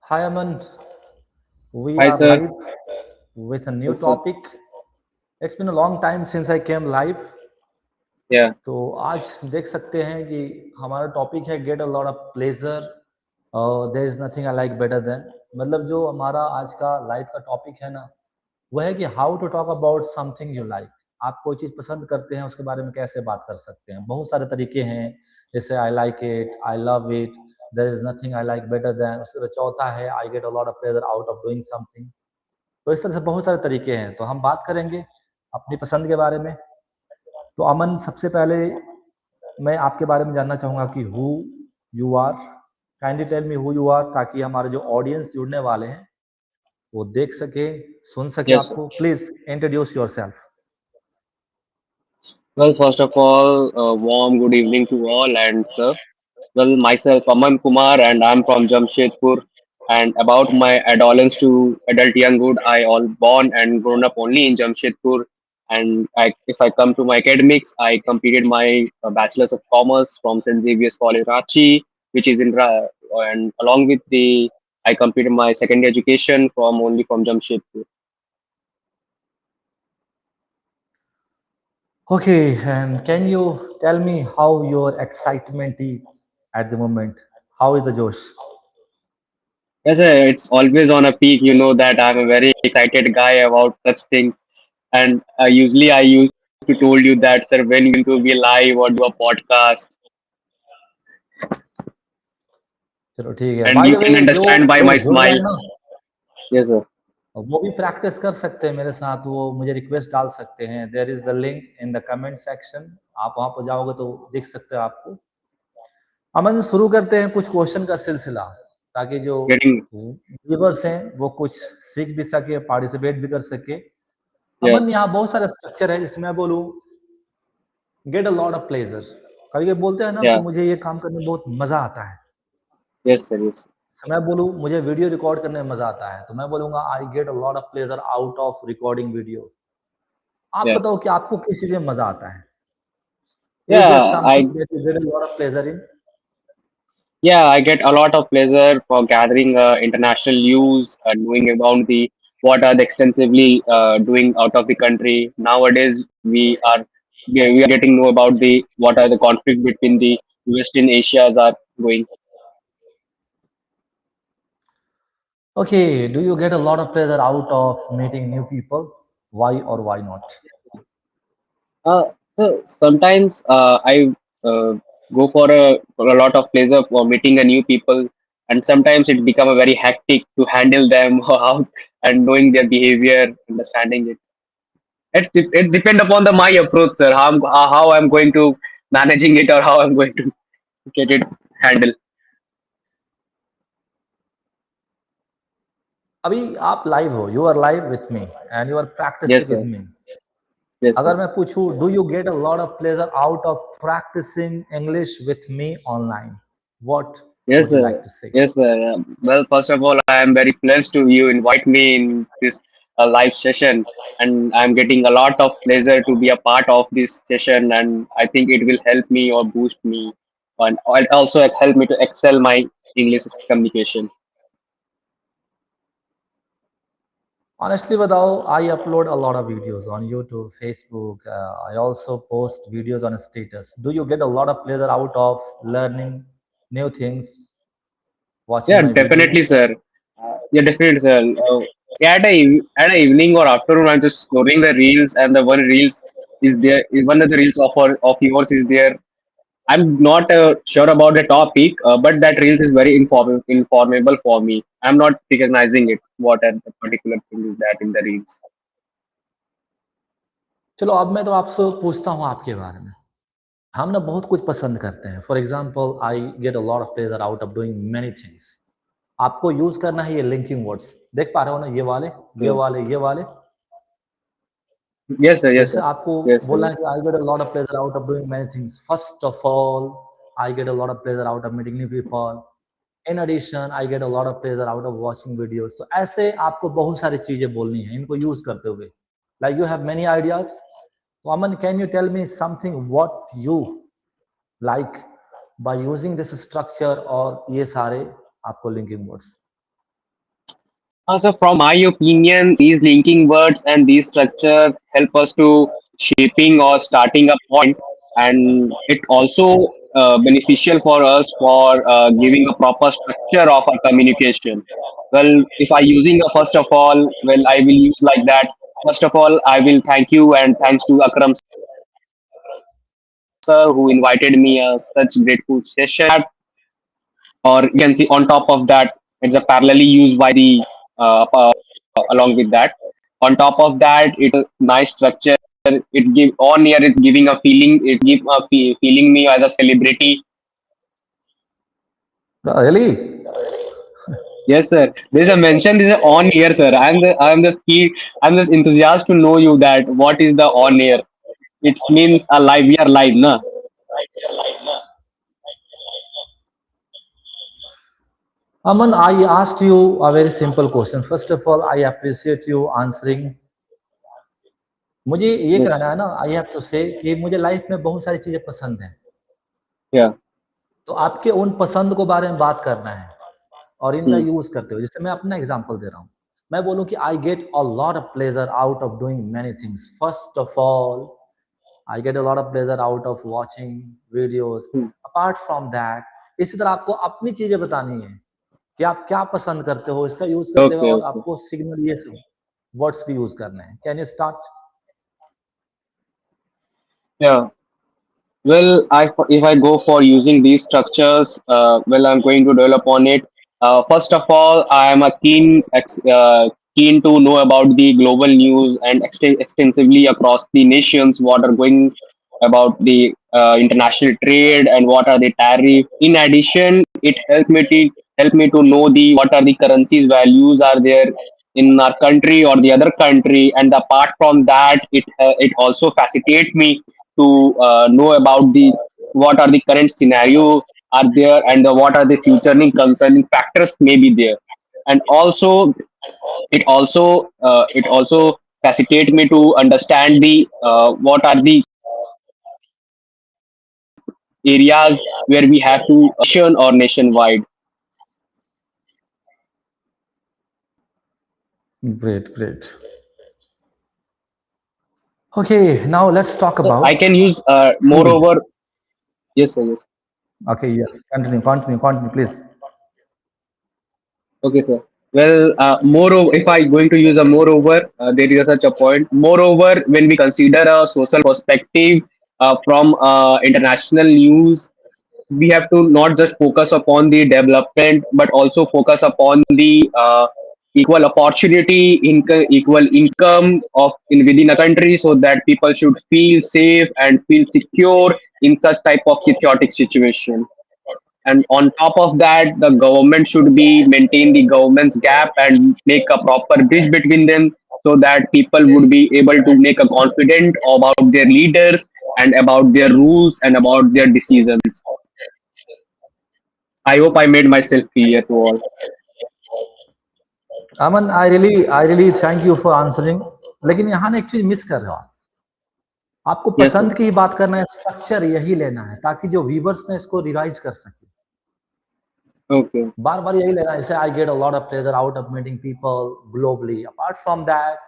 Hi Aman, we Hi, are sir. live with a new Yes, sir. topic. It's been a long time since I came live. Yeah. तो आज देख सकते हैं कि हमारा topic है get a lot of pleasure there is nothing I like better than. मतलब जो हमारा आज का लाइव का टॉपिक है ना, वह है कि how to talk about something you like. आप कोई चीज़ पसंद करते हैं उसके बारे में कैसे बात कर सकते हैं। बहुत सारे तरीके हैं, जैसे I like it, I love it, there is nothing I like better than. उसके बाद चौथा है I get a lot of pleasure out of doing something. तो इस तरह से बहुत सारे तरीके हैं, तो हम बात करेंगे अपनी पसंद के बारे में। तो अमन, सबसे पहले मैं आपके बारे में जानना चाहूँगा कि who you are. Kindly tell me who you are, ताकि हमारे जो ऑडियंस जुड़ने वाले हैं वो देख सके, सुन सके Yes, sir. आपको। Please introduce your self. Well, first of all, warm good evening to all, and sir. Well, myself, Aman Kumar, and I'm from Jamshedpur. And about my adolescence to adult younghood, I all born and grown up only in Jamshedpur. And if I come to my academics, I completed my bachelor's of commerce from St. Xavier's College, Ranchi, which is and along with I completed my secondary education from Jamshedpur. Okay, and can you tell me how your excitement is at the moment? How is the Josh? Yes, sir, it's always on a peak. You know that I'm a very excited guy about such things, and usually I used to told you that, sir, when you going to be live or do a podcast, चलो ठीक है। and by you the way, can जो understand by my लोग जुड़ रहे smile. हैं ना, Yes, sir. वो भी प्रैक्टिस कर सकते हैं मेरे साथ। वो मुझे रिक्वेस्ट डाल सकते हैं। There is the link in the comment section. आप वहां पर जाओगे तो दिख सकते हो आपको। अमन, शुरू करते हैं कुछ क्वेश्चन का सिलसिला, ताकि जो Getting व्यूवर्स हैं वो कुछ सीख भी सके, पार्टिसिपेट भी कर सके। yeah, अमन, यहाँ बहुत सारे स्ट्रक्चर है, जिसमें मैं बोलूँ gate a lot of pleasure. कभी कभी बोलते हैं ना कि yeah, मुझे ये काम करने में बहुत मजा आता है। yes, sir, yes, तो मैं बोलूँ मुझे वीडियो रिकॉर्ड करने में मजा आता है, तो मैं बोलूंगा आई get a lot of pleasure out of recording video. आप yeah, बताओ कि आपको किस चीज में मजा आता है। Is there yeah. Something that you get a lot of pleasure in? I get a lot of pleasure for gathering international news and knowing about the what are the extensively doing out of the country nowadays. We are getting know about the what are the conflict between the Western Asias are going. Okay, do you get a lot of pleasure out of meeting new people? Why और why not? So sometimes I go for a lot of pleasure for meeting a new people, and sometimes it become a very hectic to handle them how and knowing their behavior, understanding it. It depend upon the my approach, sir. How I'm going to managing it or how I'm going to get it handled. अभी आप live हो, you are live with me and you are Yes, practicing with sir. Me. Yes, अगर sir. मैं पूछूं do you get a lot of pleasure out of practicing English with me online, what Yes, would you like sir. To say? Yes, sir. Well, first of all, I am very pleased to you invite me in this live session, and I'm getting a lot of pleasure to be a part of this session, and I think it will help me or boost me, and it also help me to excel my English communication. Honestly बताओ, I upload a lot of videos on YouTube, Facebook. I also post videos on status. Do you get a lot of pleasure out of learning new things, watching Yeah, my videos? definitely, sir. Yeah, definitely, sir. At a evening or afternoon, I'm just scrolling the reels, and the one reels is there. One of the reels of yours is there. I'm not sure about the topic, but that reels is very informable for me. I'm not recognizing it. What a particular thing is that in the reels? चलो, अब मैं तो आपसे पूछता हूँ आपके बारे में। हम ना बहुत कुछ पसंद करते हैं। For example, I get a lot of pleasure out of doing many things. आपको यूज करना है ये लिंकिंग वर्ड्स, देख पा रहे हो ना, ये वाले, ये So, वाले, ये वाले। yes, sir. Yes, जैसे sir. आपको Yes, sir. बोलना है Yes. कि I get a lot of pleasure out of doing many things. First of all, I get a lot of pleasure out of meeting new people. In addition, I get a lot of pleasure out of watching videos. तो ऐसे आपको बहुत सारी चीजें बोलनी है इनको use करते हुए। Like you have many ideas. तो Aman, can you tell me something what you like by using this structure और ये सारे आपको linking words? So from my opinion, these linking words and these structure help us to shaping or starting a point, and it also beneficial for us for giving a proper structure of our communication. Well, if I using a first of all, well, I will use like that. First of all, I will thank you and thanks to Akram sir who invited me a such grateful session. Or you can see on top of that, it's a parallelly used by the along with that. On top of that, it's a nice structure. It give on here. It's giving a feeling. It give a feeling me as a celebrity. Really? Yes, sir. There's a mention. There's a on here, sir. I'm the key. I'm just enthusiastic to know you that what is the on air. It means alive. We are live, na. Aman, I asked you a very simple question. First of all, I appreciate you answering. मुझे ये Yes. कहना है ना, आई have to से कि मुझे life में बहुत सारी चीजें पसंद हैं, Yeah. तो आपके उन पसंद को बारे में बात करना है और इनका Hmm. यूज करते हुए, जैसे मैं अपना एग्जांपल दे रहा हूँ, मैं बोलूँ कि I get a lot of pleasure out of doing many things. First of all, I get a lot of pleasure out of watching videos. Hmm. Apart from that, इसी तरह आपको अपनी चीजें बतानी है कि आप क्या पसंद करते हो, इसका यूज करते हुए, Okay. और Okay. आपको सिग्नल ये सब वर्ड्स भी यूज करने हैं. Can you start? Yeah. Well, if I go for using these structures, well, I'm going to develop on it. First of all, I am a keen to know about the global news and extensively across the nations what are going about the international trade and what are the tariff. In addition, it help me to know the what are the currencies values are there in our country or the other country, and apart from that, it also facilitate me to know about the what are the current scenario are there and what are the futuring concerning factors may be there, and also it also facilitate me to understand the what are the areas where we have to or nationwide. Great, great. Okay, now let's talk I about can use food. moreover. Yes, sir, yes. Okay, yes. Continue, please. Okay, sir. Well, moreover, if I going to use a moreover, there is such a point. Moreover, when we consider a social perspective from international news, we have to not just focus upon the development, but also focus upon the equal opportunity, equal income of in within a country, so that people should feel safe and feel secure in such type of chaotic situation. And on top of that, the government should be maintain the government's gap and make a proper bridge between them, so that people would be able to make a confident about their leaders and about their rules and about their decisions. I hope I made myself clear to all. Aman, I really thank you for answering. लेकिन यहाँ ना एक चीज miss कर रहे हो आप. आपको Yes, sir. पसंद की ही बात करना है, स्ट्रक्चर यही लेना है ताकि जो व्यूवर्स ने इसको रिवाइज कर सके. Okay. बार बार यही लेना है. जैसे आई get a lot of pleasure out of meeting people globally. Apart from that,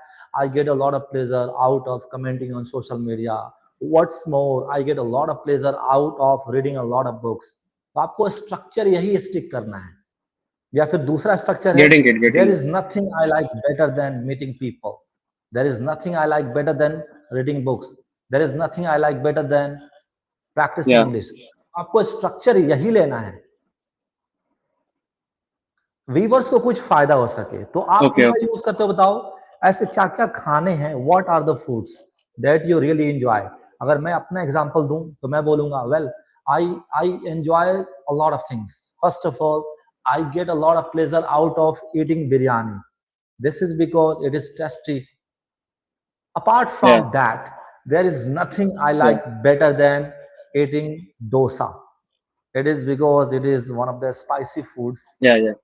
I get a lot of pleasure out of commenting on social media. What's more, I get a lot of pleasure out of reading a lot of books. तो आपको structure यही stick करना है. या फिर दूसरा structure है, Getting it, there getting it. Is nothing I like better than meeting people. There is nothing I like better than reading books. There is nothing I like better than practicing Yeah. English. आपको structure यही लेना है, viewers को कुछ फायदा हो सके. तो आप Okay, इनका okay. यूज करते हो. बताओ ऐसे क्या क्या खाने हैं, what are the foods that you really enjoy. अगर मैं अपना एग्जांपल दूं तो मैं बोलूंगा, well, I enjoy a lot of things. First of all, I get a lot of pleasure out of eating biryani. This is because it is tasty. Apart Yeah, from that, there is nothing I yeah, like better than eating dosa. It is because it is one of the spicy foods. yeah, yeah.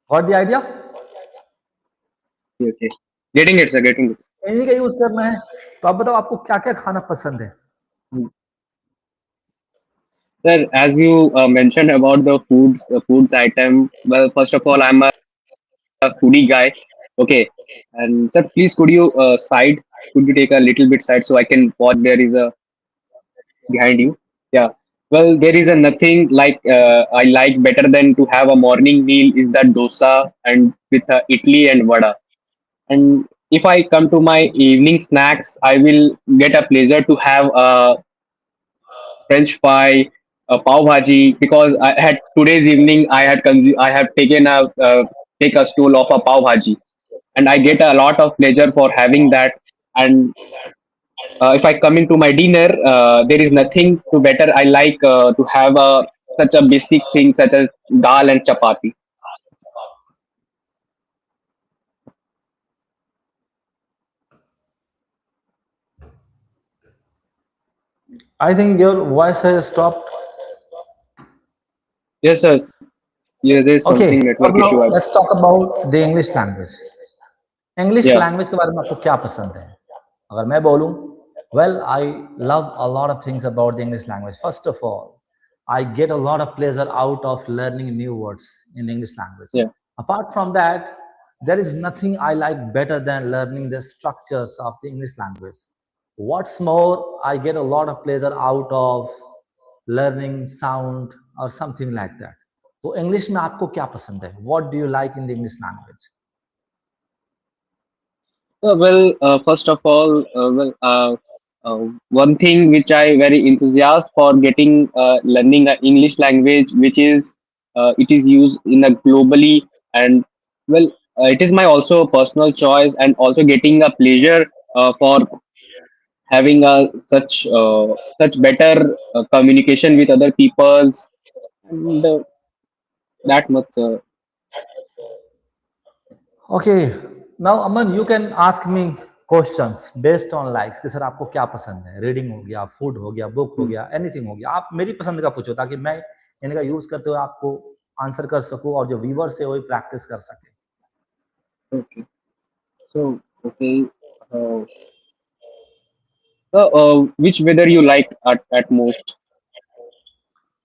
Got the idea? Okay, okay. Getting it, sir. Getting it. इन्हीं का use करना है. तो आप बताओ आपको क्या क्या खाना पसंद है. Hmm. Sir, as you mentioned about the foods item. Well, first of all, I'm a a foodie guy. Okay, and sir, please could you side? Could you take a little bit side so I can watch there is a behind you? Yeah. Well, there is a nothing like I like better than to have a morning meal is that dosa and with idli and vada. And if I come to my evening snacks, I will get a pleasure to have a French fry, a pav bhaji because I had today's evening I have taken a take a stool of a pav bhaji and I get a lot of pleasure for having that. And if I come into my dinner, there is nothing to better. I like to have a such a basic thing such as dal and chapati. I think your voice has stopped. Yes, sir. Yeah, there's Okay, something अब network now issue. let's talk about the English language. English Yeah, language के बारे में आपको क्या पसंद है? अगर मैं बोलूं, well, I love a lot of things about the English language. First of all, I get a lot of pleasure out of learning new words in English language. yeah. Apart from that, there is nothing I like better than learning the structures of the English language. What's more, I get a lot of pleasure out of learning sound or something like that. तो English में आपको क्या पसंद है? What do you like in the English language? First of all, one thing which I very enthusiast for getting learning a English language, which is it is used in a globally, and well, it is my also personal choice, and also getting a pleasure for having a such better communication with other peoples, and that much. Okay, now Aman, you can ask me questions based on likes कि sir आपको क्या पसंद है? Reading हो गया, food हो गया, book हो Hmm, गया, एनीथिंग हो गया. आप मेरी पसंद का पूछो ताकि मैं इनका यूज करते हुए आपको आंसर कर सकूं और जो व्यूवर्स है वही प्रैक्टिस कर सके. okay, so okay. Uh, which weather you like at most?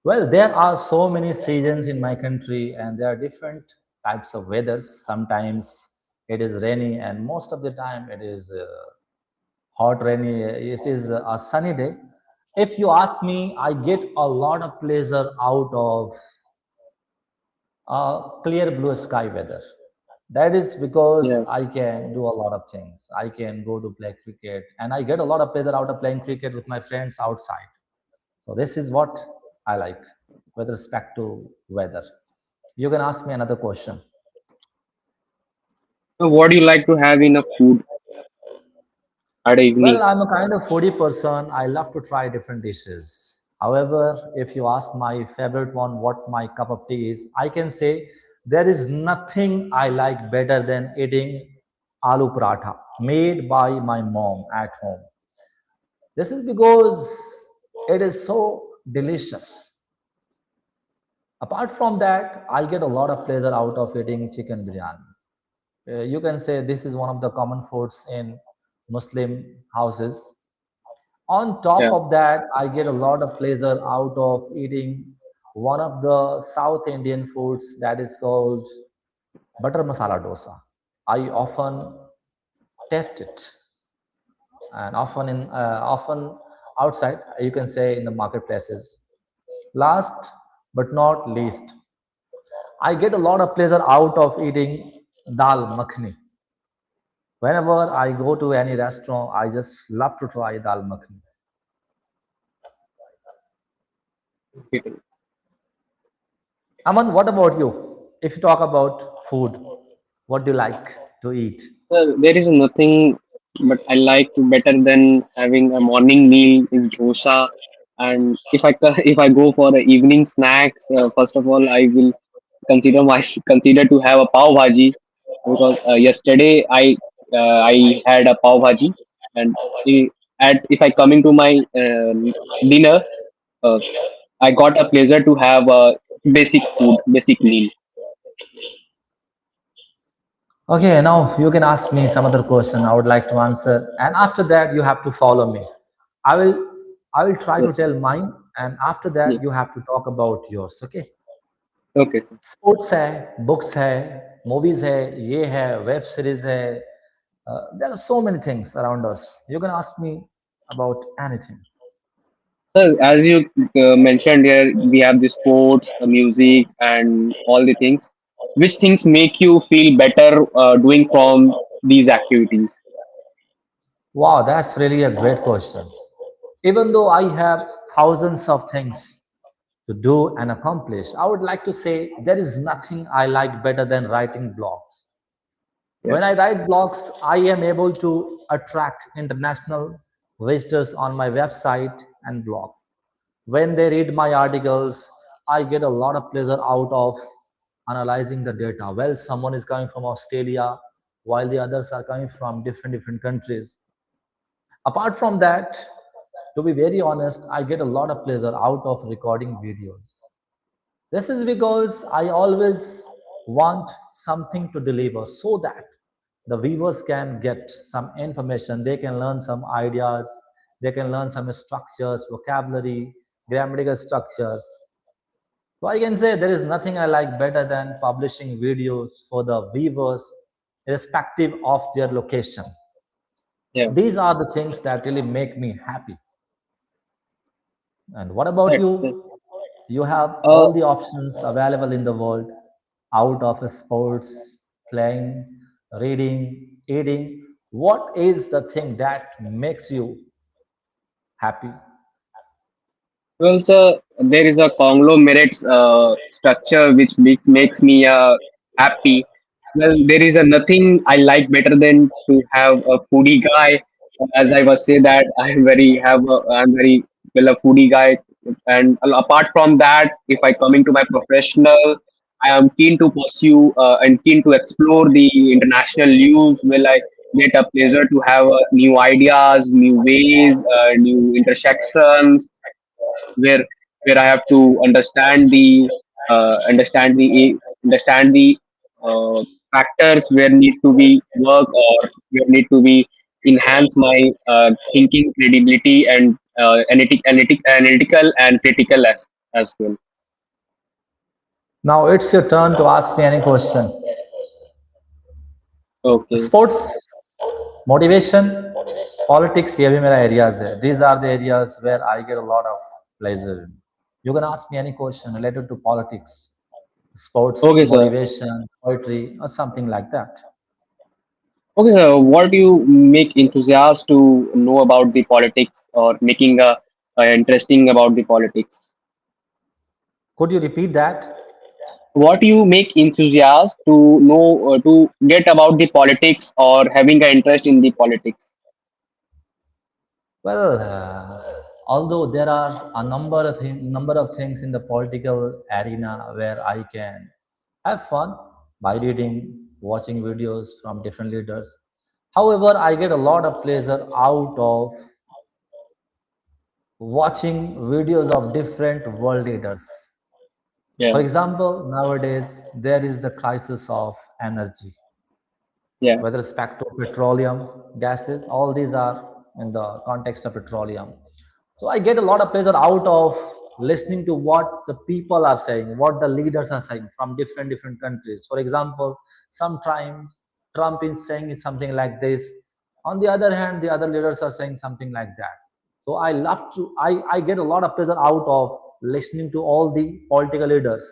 Well, there are so many seasons in my country, and there are different types of weathers. Sometimes it is rainy, and most of the time it is hot, rainy. It is a sunny day. If you ask me, I get a lot of pleasure out of clear blue sky weather. That is because Yeah. I can do a lot of things. I can go to play cricket, and I get a lot of pleasure out of playing cricket with my friends outside. So this is what I like with respect to weather. You can ask me another question. So what do you like to have in a food at evening? Well, I'm a kind of foodie person. I love to try different dishes. However, if you ask my favorite one, what my cup of tea is, I can say there is nothing I like better than eating aloo paratha made by my mom at home. This is because it is so delicious. Apart from that, I get a lot of pleasure out of eating chicken biryani. You can say this is one of the common foods in Muslim houses. On top Yeah. of that, I get a lot of pleasure out of eating one of the South Indian foods that is called butter masala dosa. I often taste it, and often outside, you can say in the marketplaces. Last but not least, I get a lot of pleasure out of eating dal makhni. Whenever I go to any restaurant, I just love to try dal makhni. Okay. Aman, what about you? If you talk about food, what do you like to eat? There is nothing but I like to better than having a morning meal is dosa. And if if I go for a evening snacks, first of all I will consider to have a pav bhaji because yesterday I had a pav bhaji and if I come into my dinner, uh, I got a pleasure to have a basic food, basic meal. Okay, now you can ask me some other question I would like to answer, and after that you have to follow me. I will I will try to Yes, sir. tell mine, and after Yeah. that you have to talk about yours. Okay? Okay, sir. Sports है, books है, movies है, ये है, web series है. There are so many things around us. You can ask me about anything. So, as you mentioned here, we have the sports, the music, and all the things. Which things make you feel better doing from these activities? Wow, that's really a great question. Even though I have thousands of things to do and accomplish, I would like to say there is nothing I like better than writing blogs. Yeah, When I write blogs, I am able to attract international visitors on my website and blog. When they read my articles, I get a lot of pleasure out of analyzing the data. Well, someone is coming from Australia, while the others are coming from different countries. Apart from that, to be very honest, I get a lot of pleasure out of recording videos. This is because I always want something to deliver so that the viewers can get some information, they can learn some ideas, they can learn some structures, vocabulary, grammatical structures. So I can say there is nothing I like better than publishing videos for the viewers, irrespective of their location. yeah, These are the things that really make me happy. And what about that's it. you? You have Uh, all the options available in the world out of sports, playing, reading, eating. What is the thing that makes you happy? Well, sir, there is a conglomerate structure which makes me happy. Well, there is a nothing I like better than to have a foodie guy. As I was say that I'm very well a foodie guy. And apart from that, if I come into my professional, I am keen to pursue and keen to explore the international news. Will I get a pleasure to have new ideas, new ways, new intersections where I have to understand the factors where need to be work or where need to be enhance my thinking credibility and analytical and critical as well. Now it's your turn to ask me any question. Okay. Sports, motivation, politics, ये भी मेरा areas है. These are the areas where I get a lot of pleasure. You can ask me any question related to politics, sports, Okay, sir. motivation, poetry, or something like that. Okay, sir. What do you make enthusiasts to know about the politics or making interesting about the politics? Could you repeat that? What do you make enthusiasts to know to get about the politics or having an interest in the politics? Well, although there are a number of things in the political arena where I can have fun by reading, watching videos from different leaders. However, I get a lot of pleasure out of watching videos of different world leaders. For Yeah, example, nowadays there is the crisis of energy, yeah, with respect to petroleum gases. All these are in the context of petroleum. So I get a lot of pleasure out of listening to what the people are saying, what the leaders are saying from different countries. For example, sometimes Trump is saying something like this. On the other hand, the other leaders are saying something like that. So I get a lot of pleasure out of listening to all the political leaders.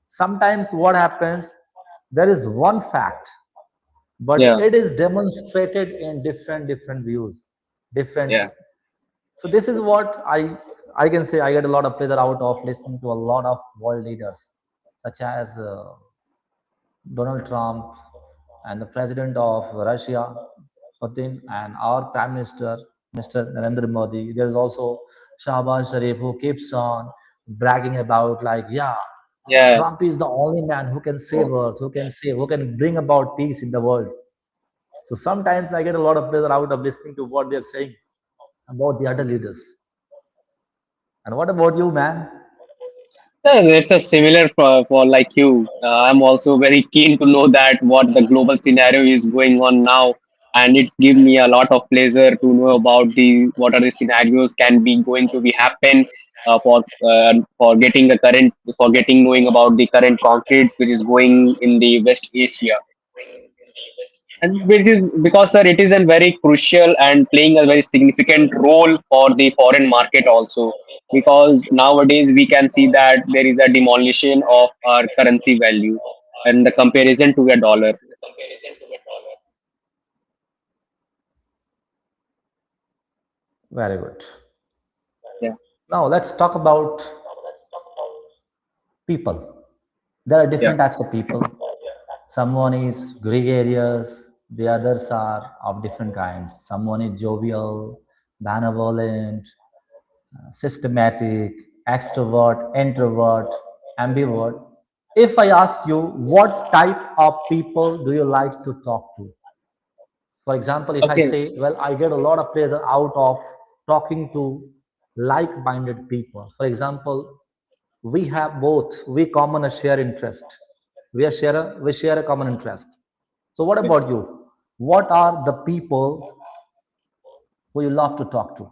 Sometimes what happens, there is one fact, but yeah, it is demonstrated in different views differently. yeah, So this is what I can say I get a lot of pleasure out of listening to a lot of world leaders such as Donald Trump and the president of Russia, Putin, and our prime minister, Mr. Narendra Modi. There's also Shahbaz Sharif, who keeps on bragging about, like, yeah, yeah. Trump is the only man who can save earth, who can bring about peace in the world. So sometimes I get a lot of pleasure out of listening to what they're saying about the other leaders. And what about you, man? It's a similar for like you. I'm also very keen to know that what the global scenario is going on now, and it's give me a lot of pleasure to know about the what are the scenarios can be going to be happen. for getting the current, for getting knowing about the current conflict which is going in the West Asia. And which is because, sir, it is a very crucial and playing a very significant role for the foreign market also. Because nowadays we can see that there is a demolition of our currency value and the comparison to a dollar. Very good. Yeah, Now let's talk about people. There are yeah. different types of people. Someone is gregarious, the others are of different kinds. Someone is jovial, benevolent, systematic, extrovert, introvert, ambivert. If I ask you, what type of people do you like to talk to? For example, if I Okay, say, well, I get a lot of pleasure out of talking to like minded people. For example, we have both, we common a share interest. We share a common interest. So, what okay. about you? What are the people who you love to talk to?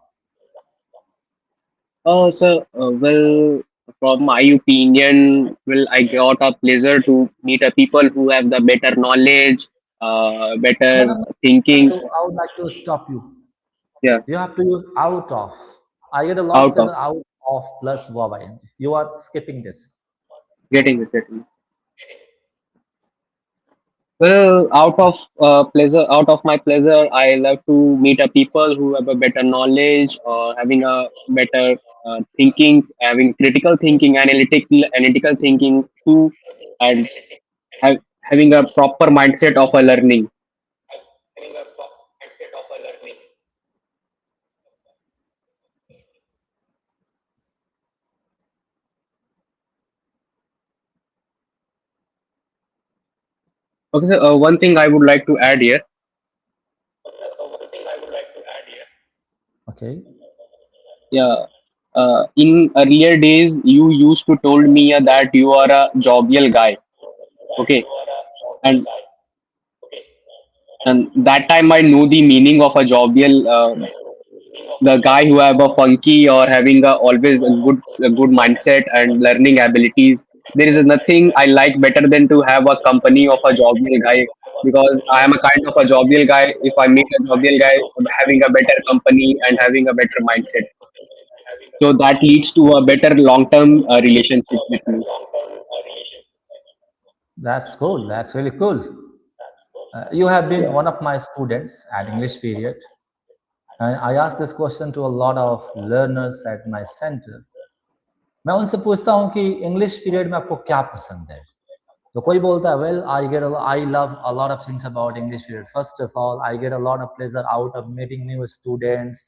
Oh, so well, from my opinion, well, I got a pleasure to meet a people who have the better knowledge, No, better no, no. thinking. I would like to stop you. Yeah, You have to use out of. I get a lot of out of pleasure out of plus verb ing. You are skipping this. getting it, getting it. Well, out of my pleasure, I love to meet a people who have a better knowledge or having a better thinking, having critical thinking, analytical thinking too, and having a proper mindset of a learning. Okay, so one thing I would like to add here. Okay. Yeah, in earlier days, you used to told me that you are a jovial guy. Okay, and that time I know the meaning of a jovial. The guy who have a funky or having a always a good mindset and learning abilities. There is nothing I like better than to have a company of a jovial guy, because I am a kind of a jovial guy. If I meet a jovial guy, having a better company and having a better mindset, so that leads to a better long term relationship with me. That's cool. That's really cool. You have been Yeah. one of my students at English period, and I asked this question to a lot of learners at my center. मैं उनसे पूछता हूँ कि English period में आपको क्या पसंद है? तो कोई बोलता है, well I love a lot of things about English period. First of all, I get a lot of pleasure out of meeting new students,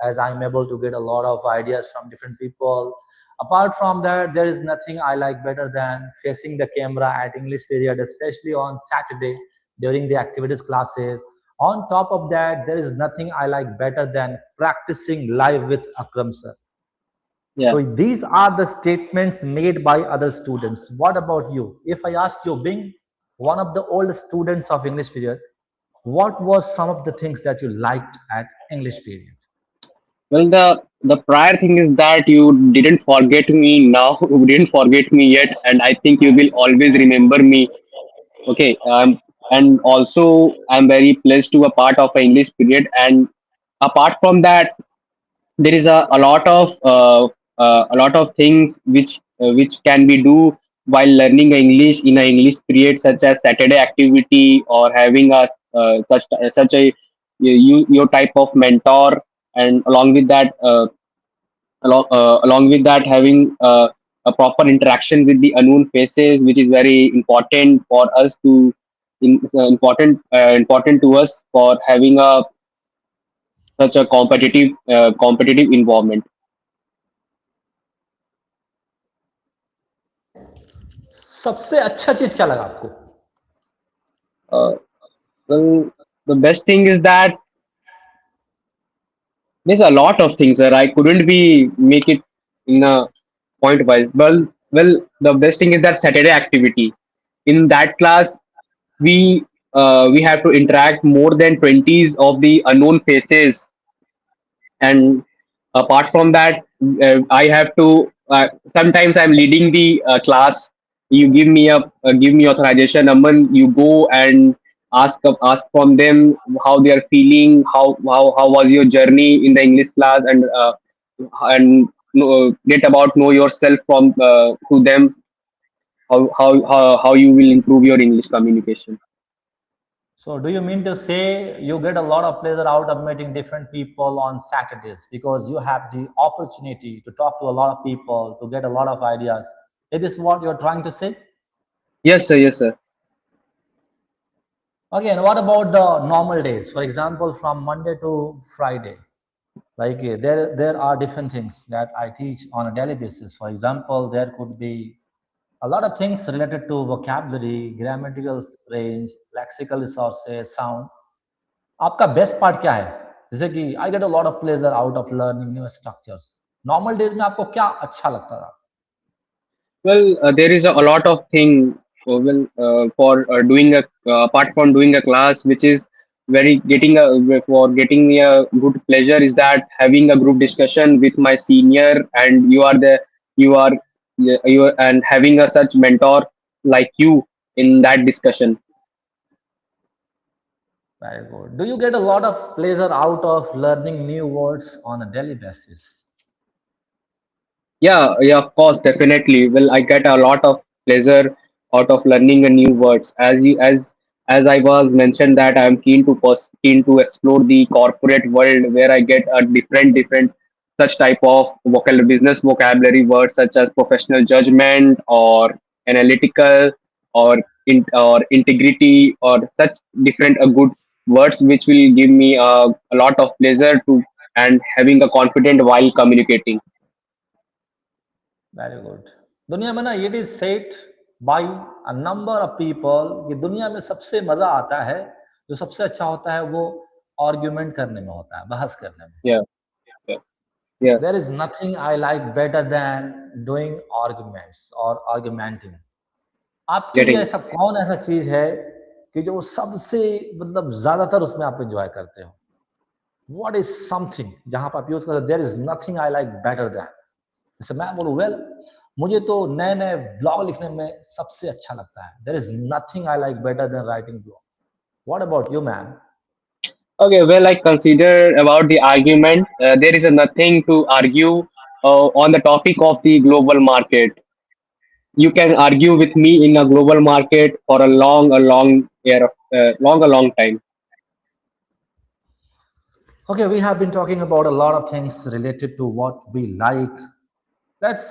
as I'm able to get a lot of ideas from different people. Apart from that, there is nothing I like better than facing the camera at English period, especially on Saturday during the activities classes. On top of that, there is nothing I like better than practicing live with Akram sir. Yeah. So these are the statements made by other students. What about you? If I ask you, being one of the old students of English period, what was some of the things that you liked at English period? Well, the prior thing is that you didn't forget me now. You didn't forget me yet, and I think you will always remember me. Okay, and also I'm very pleased to a part of a English period. And apart from that, there is a lot of things which can be do while learning English in a English period, such as Saturday activity or having a such a your type of mentor, and along with that having a proper interaction with the unknown faces, which is very important for us to important to us for having a such a competitive environment. सबसे अच्छा चीज क्या लगा आपको? uh, well, the best thing is that there's a lot of things that I couldn't be make it in a point wise. Well, the best thing is that Saturday activity. In that class, we have to interact more than 20s of the unknown faces, and apart from that, I have to. Sometimes I'm leading the class. You give me authorization. Aman, you go and ask from them how they are feeling. How was your journey in the English class, and get about know yourself from to them. How you will improve your English communication. So, do you mean to say you get a lot of pleasure out of meeting different people on Saturdays because you have the opportunity to talk to a lot of people, to get a lot of ideas? Is this what you're trying to say? Yes, sir. Yes, sir. Okay, and what about the normal days? For example, from Monday to Friday, like there are different things that I teach on a daily basis. For example, there could be a lot of things related to vocabulary, grammatical range, lexical resources, sound. आपका best part क्या है? जैसे कि I get a lot of pleasure out of learning new structures. Normal days में आपको क्या अच्छा लगता था? Well, there is a lot of thing for doing a apart from doing a class, which is very getting a for getting me a good pleasure is that having a group discussion with my senior, and you are you are, and having a such mentor like you in that discussion. Very good. Do you get a lot of pleasure out of learning new words on a daily basis? Yeah, yeah, of course, definitely. Well, I get a lot of pleasure out of learning a new words. As I was mentioned that I am keen to explore the corporate world where I get a different such type of business vocabulary words such as professional judgment or analytical or integrity or such different good words which will give me a lot of pleasure to and having a confident while communicating. Very good. दुनिया में ना it is set by a number of people कि दुनिया में सबसे मजा आता है, जो सबसे अच्छा होता है वो आर्ग्यूमेंट करने में होता है, बहस करने में। Yeah. Yeah. Yeah, there is nothing I like better than doing arguments और आर्ग्यूमेंटिंग। आपके लिए getting ऐसा कौन ऐसा चीज है कि जो सबसे मतलब ज्यादातर उसमें आप एंजॉय करते हो? व्हाट इज समथिंग जहां पर आप यूज करते हो there is nothing I like better than? जैसे मैं बोलूँ वेल, मुझे तो नए नए ब्लॉग लिखने में सबसे अच्छा लगता है। There is nothing I like better than writing blog. What about you man? okay. Well, I consider about the argument. There is a nothing to argue on the topic of the global market. You can argue with me in a global market for a long time. Okay, we have been talking about a lot of things related to what we like. Let's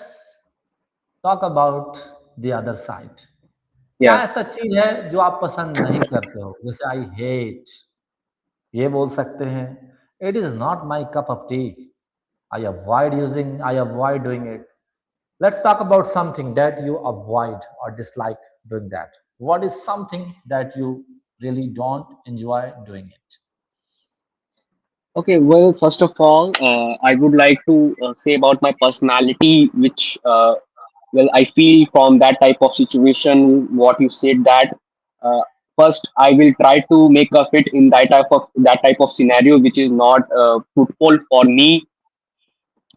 talk about the other side. क्या Yeah. ऐसा चीज है जो आप पसंद नहीं करते हो? जैसे आई हेट, ये बोल सकते हैं। It is not my cup of T. I avoid doing it. Let's talk about something that you avoid or dislike doing that. What is something that you really don't enjoy doing it? Okay. Well, first of all, I would like to say about my personality, which well I feel from that type of situation. What you said that uh, first I will try to make a fit in that type of scenario, which is not fruitful for me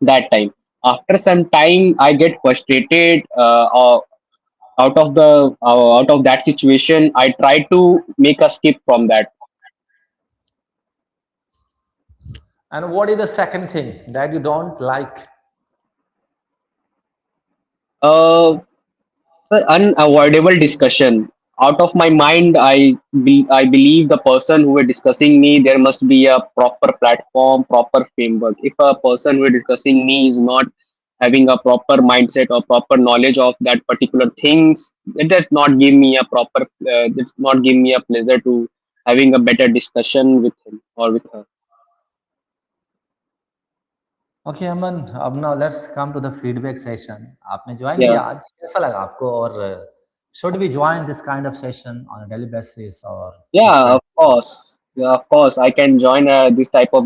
that time. After some time I get frustrated out of that situation. I try to make a skip from that. And what is the second thing that you don't like? uh, Unavoidable discussion out of my mind. I believe the person who is discussing me, there must be a proper platform, proper framework. If a person who is discussing me is not having a proper mindset or proper knowledge of that particular things, it does not give me a proper it's not give me a pleasure to having a better discussion with him or with her. Okay Aman, अब ना let's come to the feedback session. आपने join Yeah. किया आज, कैसा लगा आपको? और should we join this kind of session on a daily basis और Yeah, of frequent? course. Yeah, of course, I can join this type of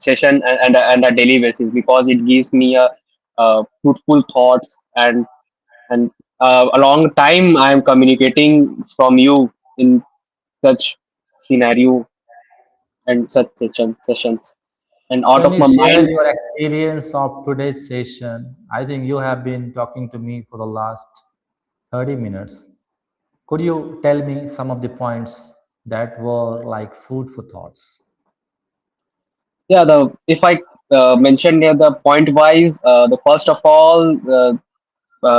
session and a daily basis because it gives me a fruitful thoughts and a long time I am communicating from you in such scenario and such sessions. and out Can of you my share mind. your experience of today's session? I think you have been talking to me for the last 30 minutes. Could you tell me some of the points that were like food for thoughts? Yeah, the if I mention here the point wise, the first of all,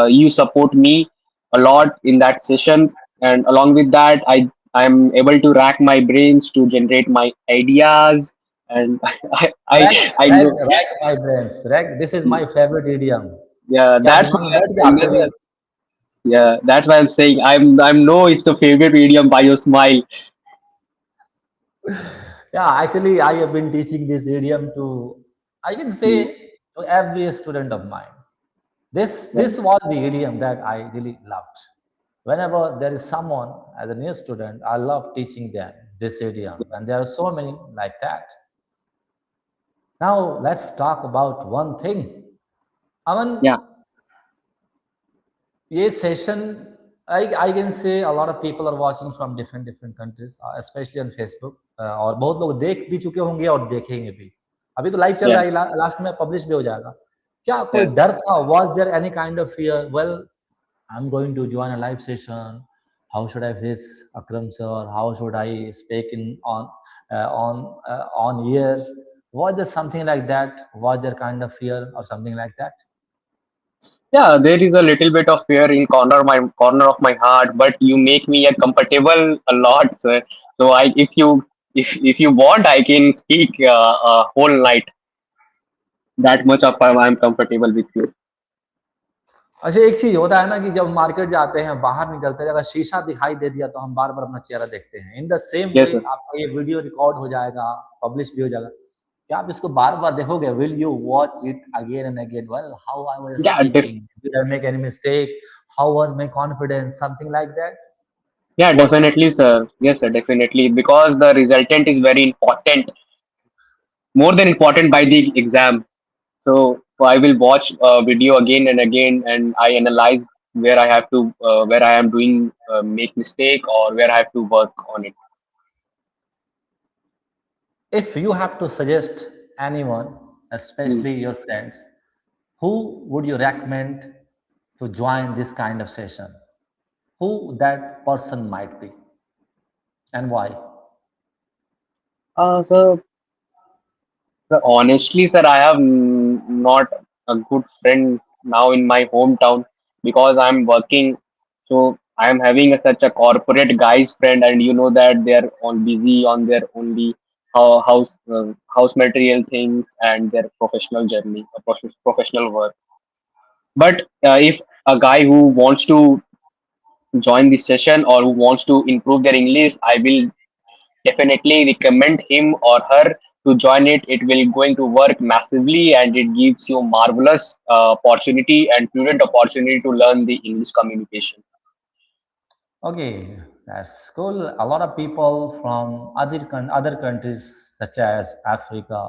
you support me a lot in that session, and along with that, I'm able to rack my brains to generate my ideas, and Rack, I rack, know. rack my brains. Rack, this is my favorite idiom. Yeah, क्या that's why दिमाग में I'm बैठ गया saying आपके भी? that. Yeah, that's why I'm saying I'm no, it's a favorite idiom by your smile. Yeah, actually, I have been teaching this idiom to, I can Mm, say, to every student of mine. This yeah, this was the idiom that I really loved. Whenever there is someone as a new student, I love teaching them this idiom, and there are so many like that. Now let's talk about one thing. Aman, yeah, ये session, I can say a lot of people are watching from different countries, especially on Facebook. और बहुत लोग देख भी चुके होंगे और देखेंगे भी. अभी तो लाइव चल yeah, रहा है, लास्ट में पब्लिश भी हो जाएगा. क्या कोई yeah. डर था? Was there any kind of fear? Well, I'm going to join a live session. How should I face Akram sir? How should I speak in on air? Was there something like that? Was there kind of fear or something like that? Yeah, there is a little bit of fear in corner of my heart, but you make me a comfortable a lot, sir. So if you want, I can speak a whole night. That much of I'm comfortable with you. अच्छा एक चीज होता है ना कि जब market जाते हैं बाहर निकलते हैं अगर शीशा दिखाई दे दिया तो हम बार बार अपना चेहरा देखते हैं in the same way Yes, sir. आपका ये वीडियो रिकॉर्ड हो जाएगा पब्लिश भी हो जाएगा क्या आप इसको बार बार देखोगे will you watch it again and again well how I was Yeah, speaking did I make any mistake how was my confidence something like that yeah, what definitely, sir. Yes, sir, definitely. Because the resultant is very important, more than important by the exam. So I will watch video again and again, and I analyze where I am doing make mistake or where I have to work on it. if you have to suggest anyone Hmm. especially your friends who would you recommend to join this kind of session who that person might be and why. So honestly, sir, I have not a good friend now in my hometown because I'm working. So I'm having such a corporate guys friend, and you know that they're all busy on their only house material things and their professional journey, professional work. But if a guy who wants to join this session or who wants to improve their English, I will definitely recommend him or her to join it. It will going to work massively, and it gives you marvelous opportunity and prudent opportunity to learn the English communication. Okay, that's cool. A lot of people from other countries such as Africa,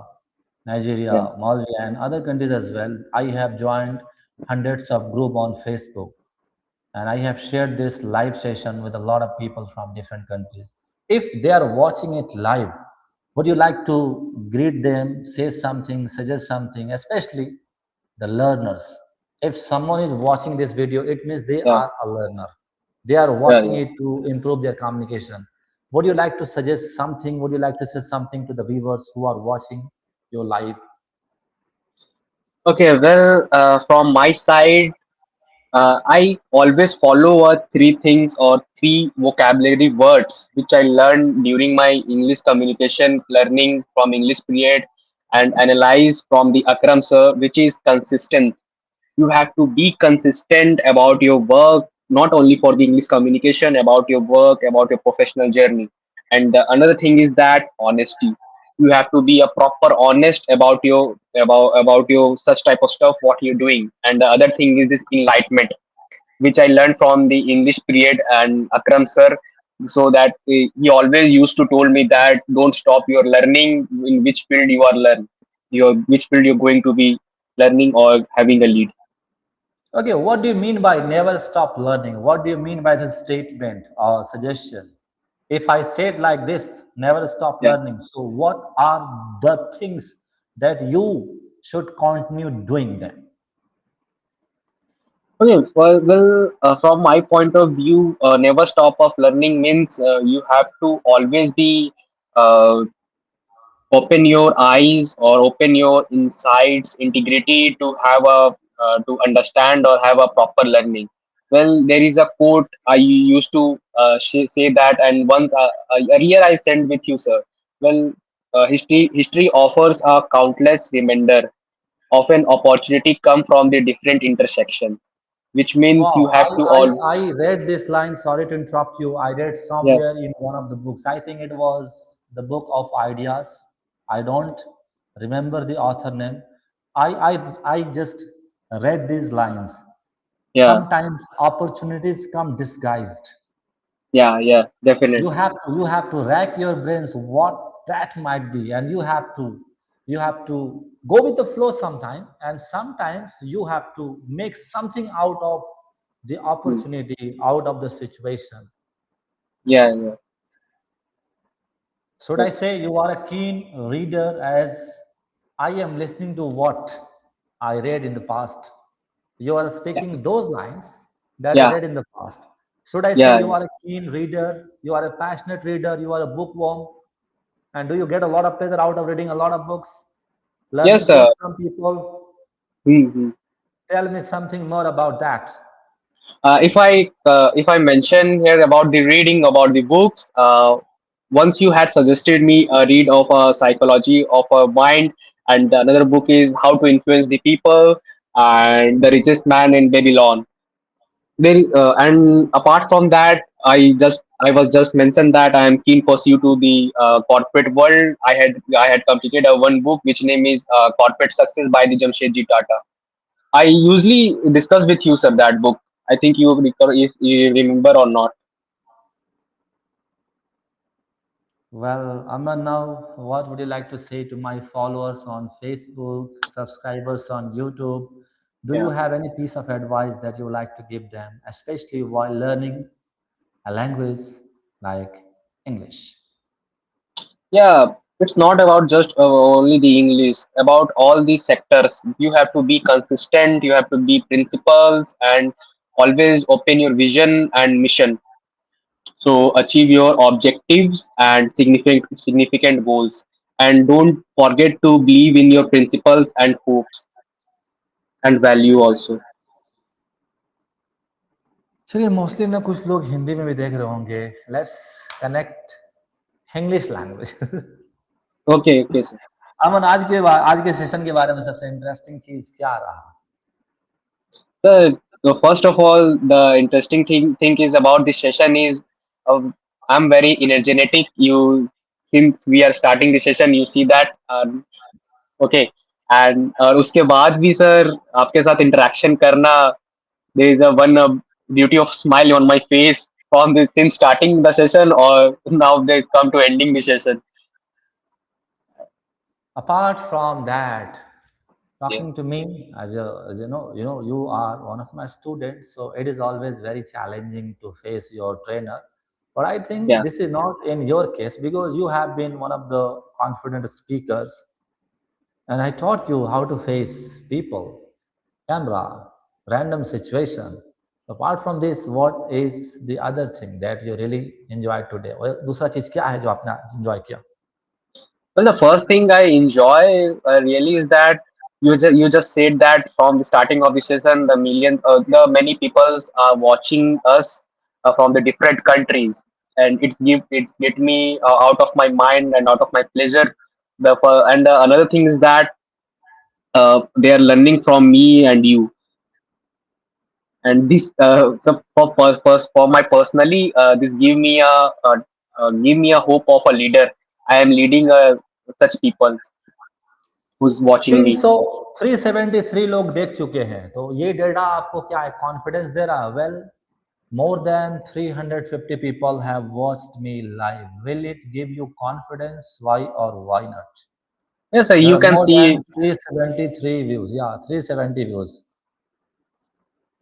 Nigeria, Yes. Maldives, and other countries as well. I have joined hundreds of group on Facebook, and I have shared this live session with a lot of people from different countries. If they are watching it live, would you like to greet them, say something, suggest something, especially the learners? If someone is watching this video, it means they Yeah, are a learner. They are yeah, watching yeah. it to improve their communication. Would you like to suggest something? Would you like to say something to the viewers who are watching your live? Okay, well, from my side, I always follow three things or three vocabulary words which I learned during my English communication learning from English period and analyze from the Akram sir, which is consistent. You have to be consistent about your work, not only for the English communication, about your work, about your professional journey. And another thing is that honesty. You have to be a proper honest about your such type of stuff what you're doing. And the other thing is this enlightenment, which I learned from the English period and Akram sir. So that he always used to told me that don't stop your learning in which field you are learn, your which field you're going to be learning or having a lead. Okay, what do you mean by never stop learning? What do you mean by this statement or suggestion? If I say it like this, never stop Yeah. learning. So, what are the things that you should continue doing them? Okay, from my point of view, never stop of learning means you have to always be uh, open your eyes or open your insights integrity to have a to understand or have a proper learning. Well, there is a quote I used to say that, and once earlier I sent with you, sir. Well, history offers a countless reminder of an opportunity come from the different intersections, which means you Wow, have to all. I read this line. Sorry to interrupt you. I read Yeah, somewhere in one of the books. I think it was the book of ideas. I don't remember the author name. I just read these lines. yeah, Sometimes opportunities come disguised. yeah, definitely. You have to rack your brains what that might be, and you have to go with the flow sometime, and sometimes you have to make something out of the Hmm. opportunity, out of the situation. Yeah, Should I yes, say you are a keen reader, as I am listening to what I read in the past? You are yeah, speaking those lines that I yeah, read in the past. Should I say yeah. you are a keen reader, you are a passionate reader, you are a bookworm? And do you get a lot of pleasure out of reading a lot of books, Yes, learning things from people? hmm. Tell me something more about that. If I mention here about the reading about the books, once you had suggested me a read of a psychology of a mind, and another book is How to Influence the People and The Richest Man in Babylon. And apart from that, I was just mentioned that I am keen pursuit to the corporate world. I had completed a one book which name is Corporate Success by the Jamshedji Tata. I usually discuss with you, sir, that book. I think you recall if you remember or not. Well, Aman, now what would you like to say to my followers on Facebook, subscribers on YouTube? Do you Yeah, have any piece of advice that you would like to give them, especially while learning a language like English? yeah. It's not about just only the English. About all the sectors, you have to be consistent. You have to be principles and always open your vision and mission. So achieve your objectives and significant goals. And don't forget to believe in your principles and hopes and value also. चलिए mostly ना कुछ लोग हिंदी में भी देख रहे होंगे. Let's connect English language. Okay, okay, sir. अमन, आज के सेशन के बारे में सबसे इंटरेस्टिंग चीज क्या रहा? So first of all, the interesting thing is about this session is I'm very energetic. You since we are starting the session, you see that okay, and उसके बाद भी sir आपके साथ interaction करना, there is a one beauty of smile on my face from the since starting the session or now they come to ending the session. Apart from that, Yeah, talking to me as you are one of my students, so it is always very challenging to face your trainer. But I think yeah. this is not in your case because you have been one of the confident speakers, and I taught you how to face people, camera, random situation. Apart from this, what is the other thing that you really enjoyed today? और दूसरा चीज क्या है जो आपने enjoy किया? Well, the first thing I enjoy really is that you just said that from the starting of the season, the many peoples are watching us from the different countries, and it's get me out of my mind and out of my pleasure. Another thing is that they are learning from me and you, and this for my personally this give me a hope of a leader. I am leading such people who's watching me. 300 373 लोग देख चुके हैं, तो ये data आपको क्या है, confidence दे रहा है? Well, more than 350 people have watched me live. Will it give you confidence? Why or why not? Yes, sir. There You are can more than see. 373 views. Yeah, 370 views.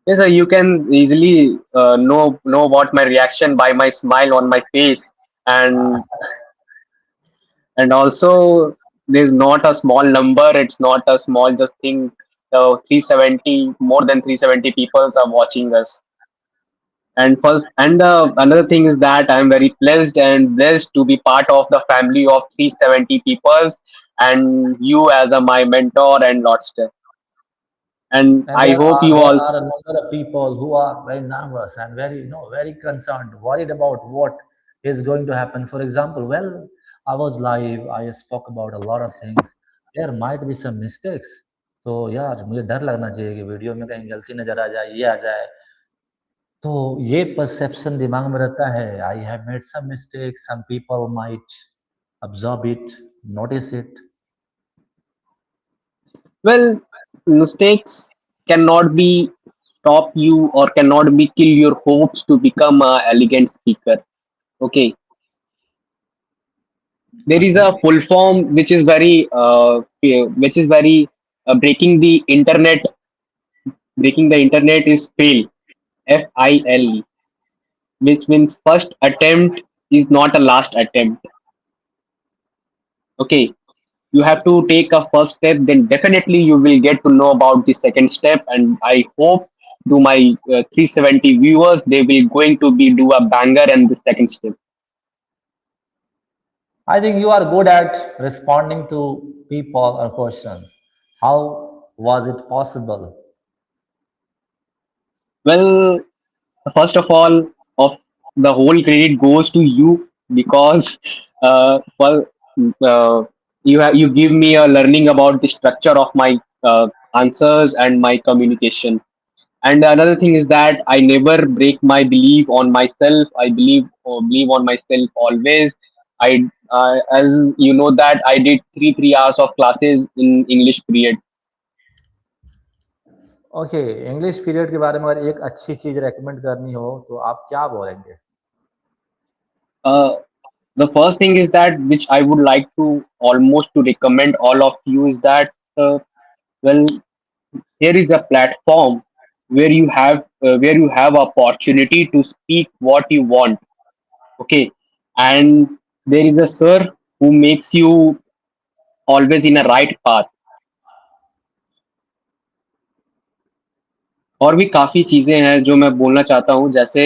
Yes, sir. You can easily know what my reaction by my smile on my face, Uh, and and also there's not a small number. It's not a small just thing. 370, more than 370 people are watching us. And first, and another thing is that I'm very blessed to be part of the family of 370 peoples, and you as a my mentor and lots. And And I hope you there all. are a number of people who are very nervous and very, very concerned, worried about what is going to happen. For example, well, I was live, I spoke about a lot of things. There might be some mistakes. तो यार मुझे डर लगना चाहिए कि video में कहीं गलती नजर आ जाए, ये आ जाए। तो ये परसेप्शन दिमाग में रहता है, I have made some mistakes, some people might absorb it, notice it. Well, mistakes cannot be stop you or cannot be kill your hopes to become a elegant speaker. Okay, there is a Okay. full form which is very breaking the internet. Breaking the internet is fail. FILE, which means first attempt is not a last attempt. Okay, you have to take a first step, then definitely you will get to know about the second step. And I hope to my 370 viewers, they will going to be do a banger and the second step. I think you are good at responding to people or questions. How was it possible? Well, first of all, of the whole credit goes to you because well, uh, you give me a learning about the structure of my answers and my communication. And another thing is that I never break my belief on myself. I believe on myself always. As you know that I did 3 hours of classes in English period. Okay, English period के बारे में अगर एक अच्छी चीज recommend करनी हो तो आप क्या बोलेंगे? uh, the first thing is that which I would like to almost to recommend all of you is that well, here is a platform where you have opportunity to speak what you want. Okay, and there is a sir who makes you always in a right path. और भी काफी चीजें हैं जो मैं बोलना चाहता हूँ, जैसे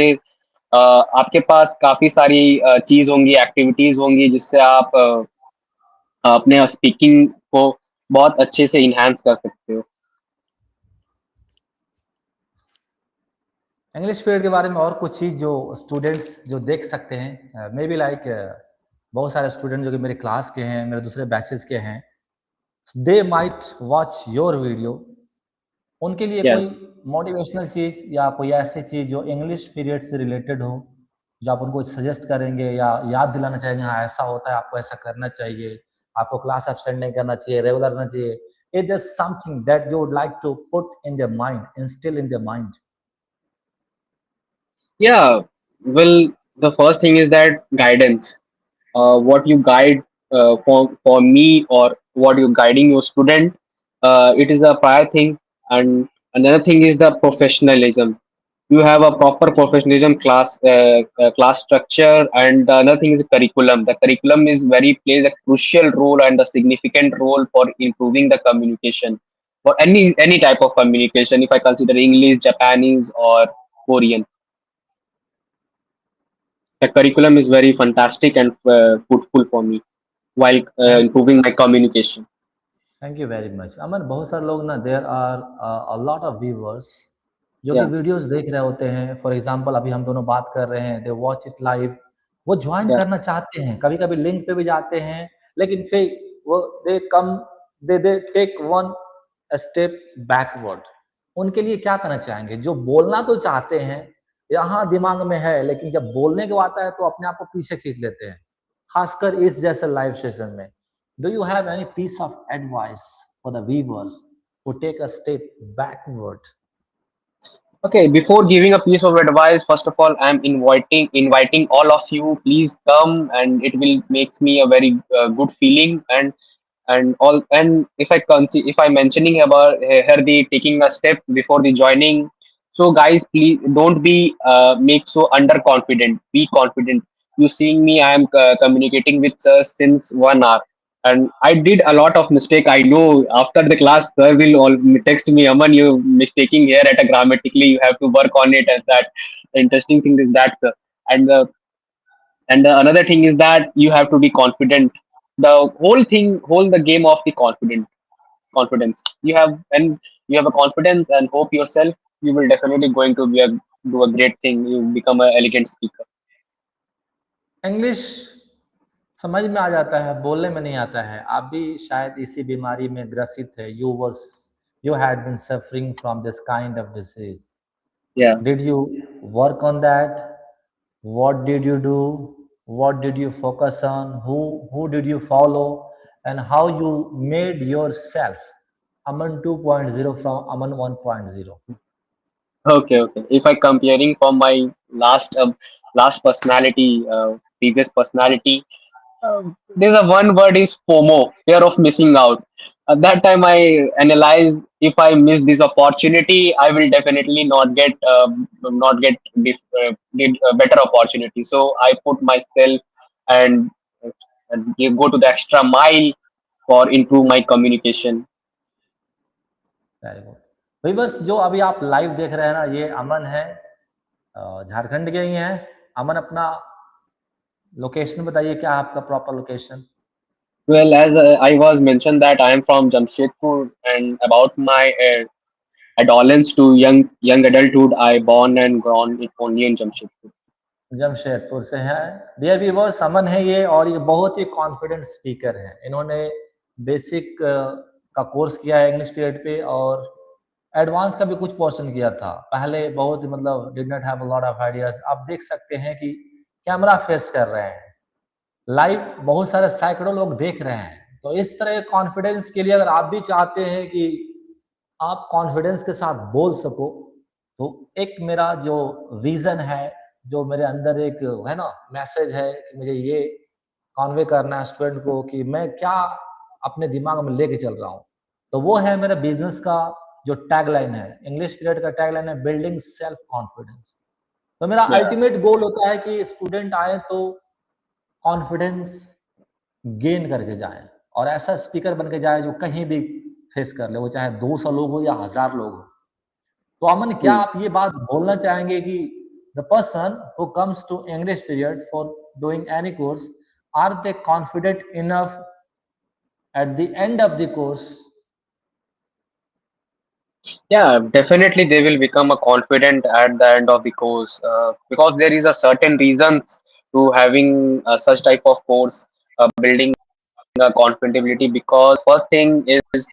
आपके पास काफी सारी चीज होंगी, एक्टिविटीज होंगी जिससे आप अपने स्पीकिंग को बहुत अच्छे से इनहेंस कर सकते हो. इंग्लिश पीरियड के बारे में और कुछ चीज जो स्टूडेंट्स जो देख सकते हैं, मे बी लाइक बहुत सारे स्टूडेंट जो कि मेरे क्लास के हैं, मेरे दूसरे बैचेस के हैं, they might watch your video. उनके लिए Yeah. कोई मोटिवेशनल चीज़ या कोई ऐसी चीज़ जो इंग्लिश पीरियड से रिलेटेड हो, जो आप उनको सजेस्ट करेंगे या याद दिलाना चाहेंगे, हाँ, ऐसा होता है, आपको ऐसा करना चाहिए, आपको क्लास एब्सेंट नहीं करना चाहिए, रेगुलर रहना चाहिए। It just something that you would like to put in their mind, instill in their mind. Yeah, well, the first thing is that guidance. What you guide for me or what you're guiding your student, it is a prior thing. And another thing is the professionalism. You have a proper professionalism class structure, and the another thing is curriculum. The curriculum is very plays a crucial role and a significant role for improving the communication for any type of communication. If I consider English, Japanese, or Korean, the curriculum is very fantastic and fruitful for me while thank improving my communication. Thank you very much Aman. बहुत सारे लोग ना, there are a lot of viewers जो कि Yeah, videos देख रहे होते हैं। फॉर एग्जांपल अभी हम दोनों बात कर रहे हैं, दे वॉच इट लाइव, वो ज्वाइन yeah, करना चाहते हैं, कभी कभी लिंक पे भी जाते हैं, लेकिन फिर वो they come, they take one step backward. उनके लिए क्या करना चाहेंगे जो बोलना तो चाहते हैं, यहाँ दिमाग में है, लेकिन जब बोलने को आता है तो अपने आप को पीछे खींच लेते हैं, खासकर इस जैसे लाइव सेशन में। Do you have any piece of advice for the viewers who take a step backward? okay, before giving a piece of advice, first of all, I'm inviting all of you. Please come, and it will makes me a very good feeling. And all, and if I mentioning about her the taking a step before the joining, so guys, please don't be make so underconfident. Be confident. You seeing me, I am communicating with since 1 hour. and I did a lot of mistake. I know after the class, sir will all text me, Aman, you mistaking here at a grammatically. You have to work on it. And that the interesting thing is that, sir. And the another thing is that you have to be confident. The whole thing, whole the game of the confidence. You have and you have a confidence and hope yourself. You will definitely going to be do a great thing. You become an elegant speaker. English समझ में आ जाता है, बोलने में नहीं आता है। आप भी शायद इसी बीमारी में ग्रसित है। You had been suffering from this kind of disease. Yeah. Did you work on that? What did you do? What did you focus on? Who did you follow? And how you made yourself Aman 2.0 from Aman 1.0? Okay, okay. If I comparing from my last personality, previous personality, there's a one word is FOMO, fear of missing out. At that time, I analyze if I miss this opportunity, I will definitely not get this get a better opportunity. So I put myself and, go to the extra mile for improve my communication. Very good. भाई बस जो अभी आप live देख रहे हैं ना, ये अमन है, झारखंड के ही हैं। अमन अपना लोकेशन बताइए, क्या है आपका proper location? Well, as I was mentioned that I am from Jamshedpur, and about my adolescence to young adulthood, I born and grown it only in Jamshedpur. Jamshedpur से है। डियर व्यूअर्स, अमन है ये, और ये बहुत ही कॉन्फिडेंट स्पीकर है। इन्होंने basic का कोर्स किया है इंग्लिश पीरियड पे, और एडवांस का भी कुछ पोर्शन किया था। पहले बहुत ही मतलब did not have a lot of ideas. आप देख सकते हैं कि कैमरा फेस कर रहे हैं, लाइव बहुत सारे सैकड़ों लोग देख रहे हैं। तो इस तरह कॉन्फिडेंस के लिए अगर आप भी चाहते हैं कि आप कॉन्फिडेंस के साथ बोल सको, तो एक मेरा जो विजन है, जो मेरे अंदर एक है ना मैसेज है कि मुझे ये कॉन्वे करना है स्टूडेंट को कि मैं क्या अपने दिमाग में लेके चल रहा हूँ, तो वो है मेरे बिजनेस का जो टैगलाइन है। इंग्लिश पीरियड का टैगलाइन है बिल्डिंग सेल्फ कॉन्फिडेंस। तो मेरा Yeah. अल्टीमेट गोल होता है कि स्टूडेंट आए तो कॉन्फिडेंस गेन करके जाए, और ऐसा स्पीकर बन के जाए जो कहीं भी फेस कर ले, वो चाहे 200 लोग हो या 1000 लोग हो। तो अमन, क्या Hmm. आप ये बात बोलना चाहेंगे कि the person who comes to English Period for doing any course, are they confident enough at the end of the course? Yeah, definitely they will become a confident at the end of the course, because there is a certain reasons to having such type of course, building a confidentability. Because first thing is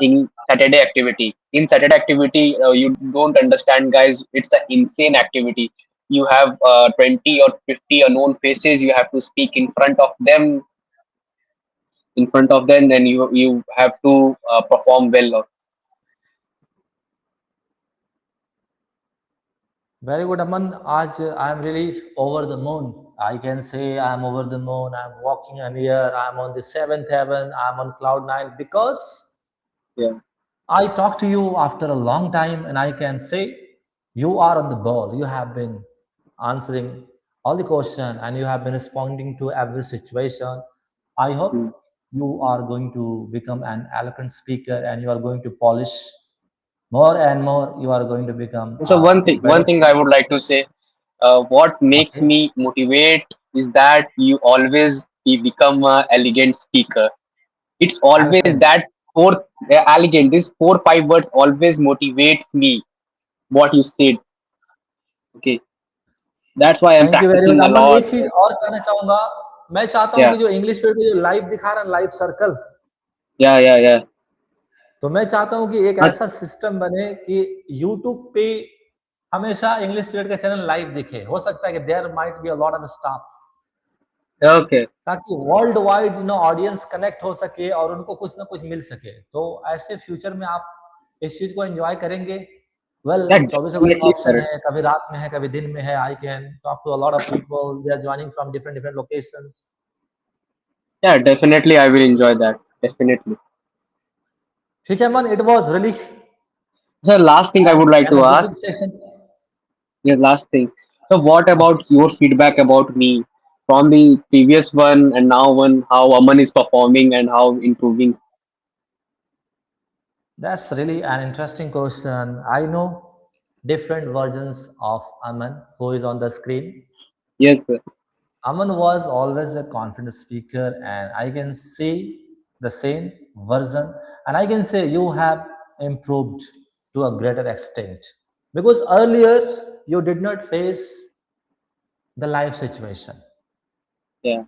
in Saturday activity. In Saturday activity, you don't understand, guys. It's an insane activity. You have 20 or 50 unknown faces. You have to speak in front of them. Then you have to perform well. Very good, Aman. आज I am really over the moon. I can say I am over the moon. I am walking on air. I am on the seventh heaven. I am on cloud nine because Yeah. I talked to you after a long time, and I can say you are on the ball. You have been answering all the question, and you have been responding to every situation. I hope Hmm. you are going to become an eloquent speaker, and you are going to polish more and more. You are going to become So a better one thing I would like to say, what makes okay. me motivate is that you always become a elegant speaker. It's always Eloquent. that elegant. These 4 5 words always motivates me. What you said, okay. That's why I'm thank you very much practicing a Aman. lot. एक चीज और कहना चाहूंगा, मैं चाहता हूं Yeah, कि जो इंग्लिश पे जो लाइव दिखा रहा है, live circle, yeah, yeah, yeah. तो मैं चाहता हूं कि एक Us- ऐसा सिस्टम बने कि यूट्यूब पे हमेशा इंग्लिश पीरियड का चैनल लाइव दिखे। हो सकता है कि there might be a lot of staff, Okay. ताकि वर्ल्ड वाइड ऑडियंस कनेक्ट हो सके और उनको कुछ ना कुछ मिल सके। तो ऐसे फ्यूचर में आप इस चीज को एंजॉय करेंगे। वेल, Yeah, 24 घंटे का definitely, ऑप्शन sir. है, कभी रात में है, कभी दिन में है। I can talk to a lot of people, they are joining from different different locations. Yeah, definitely, I will enjoy that. Definitely. ठीक है मन, it was really So last thing I would like to energetic ask. Session. Yeah, last thing. So what about your feedback about me? from the previous one and now one, how Aman is performing and how improving. That's really an interesting question. I know different versions of Aman who is on the screen. Yes, sir. Aman was always a confident speaker, and I can see the same version, and I can say you have improved to a greater extent because earlier you did not face the life situation. Yeah,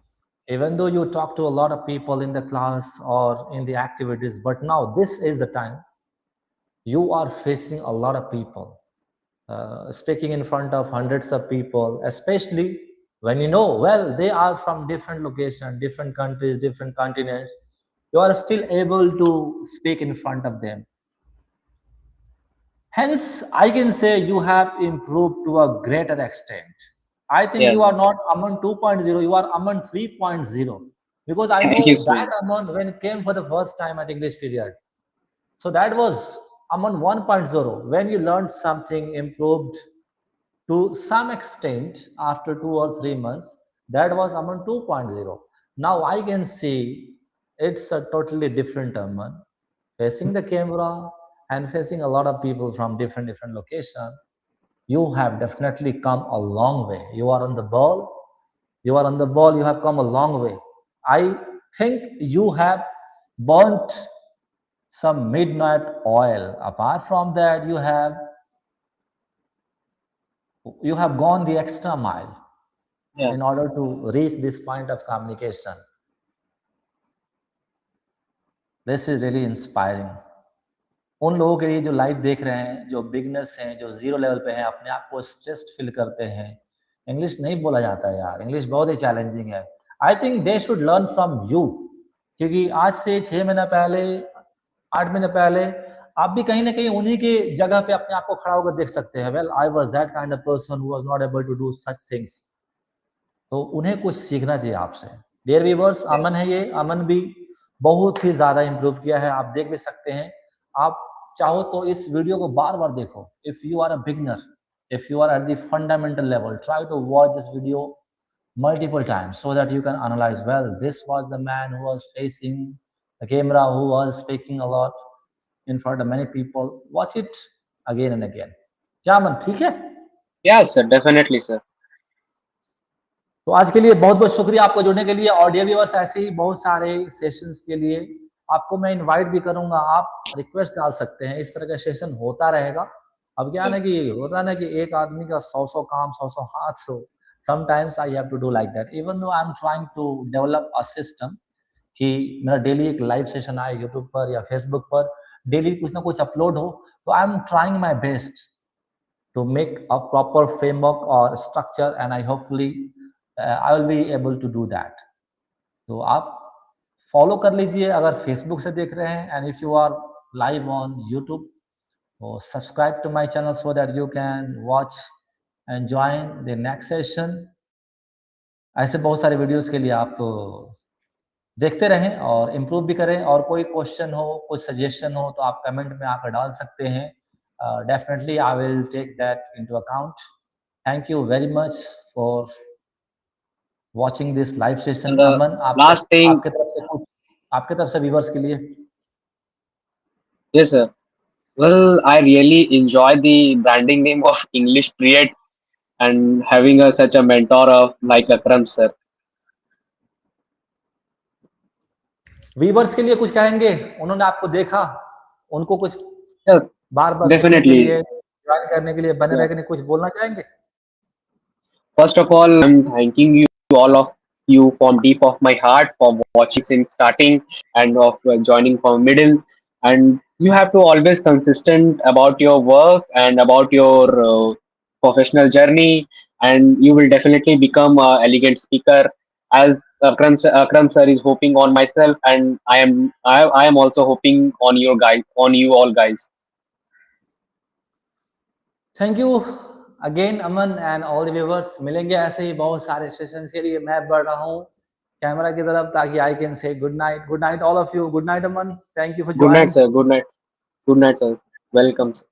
Even though you talk to a lot of people in the class or in the activities, but now this is the time you are facing a lot of people, speaking in front of hundreds of people, especially when you know well they are from different locations, different countries, different continents. You are still able to speak in front of them. Hence, I can say you have improved to a greater extent. I think yeah. you are not Aman 2.0, you are Aman 3.0. Because I Thank you know so that much. Aman, when it came for the first time at English period, so that was Aman 1.0. When you learned something, improved to some extent after 2 or 3 months, that was Aman 2.0. Now I can see it's a totally different Aman, facing the camera and facing a lot of people from different locations. You have definitely come a long way. You are on the ball. You are on the ball. You have come a long way. I think you have burnt some midnight oil. Apart from that, you have gone the extra mile Yeah, in order to reach this point of communication. This is really inspiring. उन लोगों के लिए जो live देख रहे हैं, जो beginners हैं, जो ज़ीरो लेवल पे हैं, अपने आप को स्ट्रेस्ड फ़ील करते हैं। इंग्लिश नहीं बोला जाता है यार, इंग्लिश बहुत ही चैलेंजिंग है। I think they should learn from you क्योंकि आज से 6 महीना पहले, 8 महीने पहले आप भी कहीं न कहीं उन्हीं की जगह पे अपने आप को खड़ा होकर देख सकते हैं। Well, I was that kind of person who was not able to do such things. तो उन्हें कुछ सीखना चाहिए आपसे। Dear viewers, yeah. अमन है ये, अमन भी बहुत ही ज़्यादा इम्प्रूव किया है, आप देख भी सकते हैं। आप चाहो तो इस वीडियो को बार-बार देखो। If you are a beginner, if you are at the fundamental level, try to watch this video multiple times so that you can analyze, well, this was the man who was facing the camera, who was speaking a lot in front of many people. Watch it again and again. क्या अमन, ठीक है? Yeah, sir. Definitely, sir. तो आज के लिए बहुत बहुत शुक्रिया आपको जुड़ने के लिए। ऑडियो व्यूअर्स, ऐसे ही बहुत सारे सेशंस के लिए आपको मैं इनवाइट भी करूंगा, आप रिक्वेस्ट डाल सकते हैं, इस तरह का सेशन होता रहेगा। अब क्या है Yeah. ना कि होता है ना कि एक आदमी का 100 काम, 100 हाथ, so sometimes I have to do like that, even though I am trying to develop a system कि मेरा डेली एक लाइव सेशन आए यूट्यूब पर या फेसबुक पर, डेली कुछ ना कुछ अपलोड हो। तो आई am trying my best to make a proper framework or structure, and I hopefully I will be able to do that. तो आप फॉलो कर लीजिए अगर फेसबुक से देख रहे हैं, and if you are live on YouTube, तो subscribe to my channel so that you can watch and join the next session. ऐसे बहुत सारे वीडियोस के लिए आप देखते रहें और इम्प्रूव भी करें। और कोई क्वेश्चन हो, कोई सजेशन हो, तो आप कमेंट में आकर डाल सकते हैं। Definitely I will take that into account. Thank you very much for watching this live session. And the Aman, आपके last thing, आपके तरफ से कुछ, आपके तरफ से व्यूवर्स के लिए। yes, sir. Well, I really enjoy the branding name of English Create and having such a mentor of like Akram sir. Viewers के लिए कुछ कहेंगे? उन्होंने आपको देखा, उनको कुछ Yeah, बार बार देखने के definitely. लिए, ज्वाइन करने के लिए, बने Yeah. रहने के लिए कुछ बोलना चाहेंगे? First of all, I'm thanking you all of you from deep of my heart for watching since starting and of joining from middle. And you have to always consistent about your work and about your professional journey, and you will definitely become a elegant speaker. As Akram sir is hoping on myself, and I am also hoping on your guys, on you all guys. Thank you again Aman and all the viewers. मिलेंगे ऐसे ही बहुत सारे session के लिए। मैं बढ़ रहा हूँ कैमरा की तरफ ताकि I can say good night. Good night all of you. Good night Aman, thank you for Good night, join. sir. Good night. Good night, sir. Welcome, sir.